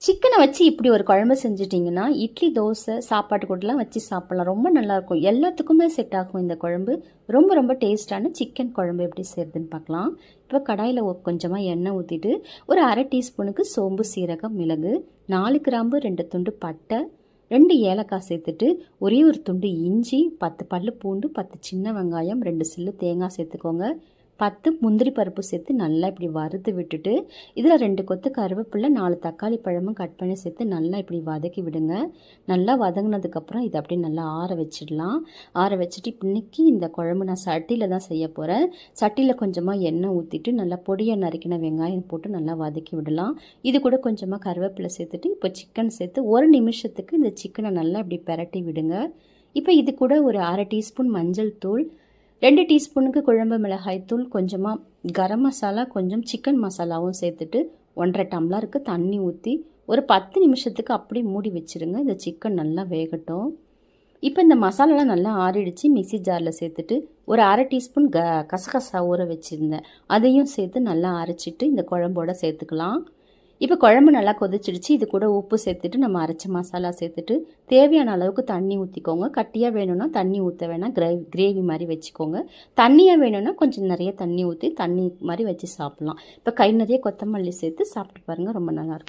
சிக்கனை வச்சு இப்படி ஒரு குழம்பு செஞ்சிட்டிங்கன்னா இட்லி தோசை சாப்பாட்டு கூடலாம் வச்சு சாப்பிட்லாம். ரொம்ப நல்லாயிருக்கும். எல்லாத்துக்குமே செட் ஆகும் இந்த குழம்பு. ரொம்ப ரொம்ப டேஸ்டான சிக்கன் குழம்பு எப்படி செய்கிறதுன்னு பார்க்கலாம். இப்போ கடாயில் கொஞ்சமாக எண்ணெய் ஊற்றிட்டு ஒரு அரை டீஸ்பூனுக்கு சோம்பு, சீரகம், மிளகு, 4 கிராம்பு, 2 துண்டு பட்டை, 2 ஏலக்காய் சேர்த்துட்டு ஒரே ஒரு துண்டு இஞ்சி, 10 பல்லு பூண்டு, 10 சின்ன வெங்காயம், 2 சில்லு தேங்காய் சேர்த்துக்கோங்க. 10 முந்திரி பருப்பு சேர்த்து நல்லா இப்படி வறுத்து விட்டுட்டு இதில் 2 கொத்து கருவேப்பிலை, 4 தக்காளி பழமும் கட் பண்ணி சேர்த்து நல்லா இப்படி வதக்கி விடுங்க. நல்லா வதங்கினதுக்கப்புறம் இதை அப்படியே நல்லா ஆற வச்சிடலாம். ஆற வச்சுட்டு இன்னைக்கு இந்த குழம்பு நான் சட்டியில் தான் செய்ய போகிறேன். சட்டியில் கொஞ்சமாக எண்ணெய் ஊற்றிட்டு நல்லா பொடியை நறுக்கின வெங்காயம் போட்டு நல்லா வதக்கி விடலாம். இது கூட கொஞ்சமாக கருவேப்பிலை சேர்த்துட்டு இப்போ சிக்கன் சேர்த்து 1 நிமிஷத்துக்கு இந்த சிக்கனை நல்லா இப்படி பிரட்டி விடுங்க. இப்போ இது கூட ஒரு அரை டீஸ்பூன் மஞ்சள் தூள், 2 டீஸ்பூனுக்கு குழம்பு மிளகாய் தூள், கொஞ்சமாக கரம் மசாலா, கொஞ்சம் சிக்கன் மசாலாவும் சேர்த்துட்டு 1.5 டம்ளருக்கு தண்ணி ஊற்றி ஒரு 10 நிமிஷத்துக்கு அப்படியே மூடி வச்சுருங்க. இந்த சிக்கன் நல்லா வேகட்டும். இப்போ இந்த மசாலாலாம் நல்லா ஆறிடுச்சு. மிக்சி ஜாரில் சேர்த்துட்டு ஒரு அரை டீஸ்பூன் கசகசா ஊற வச்சுருந்தேன், அதையும் சேர்த்து நல்லா அரைச்சிட்டு இந்த குழம்போட சேர்த்துக்கலாம். இப்போ குழம்பு நல்லா கொதிச்சிடுச்சு. இது கூட உப்பு சேர்த்துட்டு நம்ம அரைச்ச மசாலா சேர்த்துட்டு தேவையான அளவுக்கு தண்ணி ஊற்றிக்கோங்க. கட்டியாக வேணும்னா தண்ணி ஊற்ற வேணாம், கிரேவி மாதிரி வச்சுக்கோங்க. தண்ணியாக வேணும்னா கொஞ்சம் நிறைய தண்ணி ஊற்றி தண்ணி மாதிரி வச்சு சாப்பிட்லாம். இப்போ கை நிறைய கொத்தமல்லி சேர்த்து சாப்பிட்டு பாருங்கள், ரொம்ப நல்லாயிருக்கும்.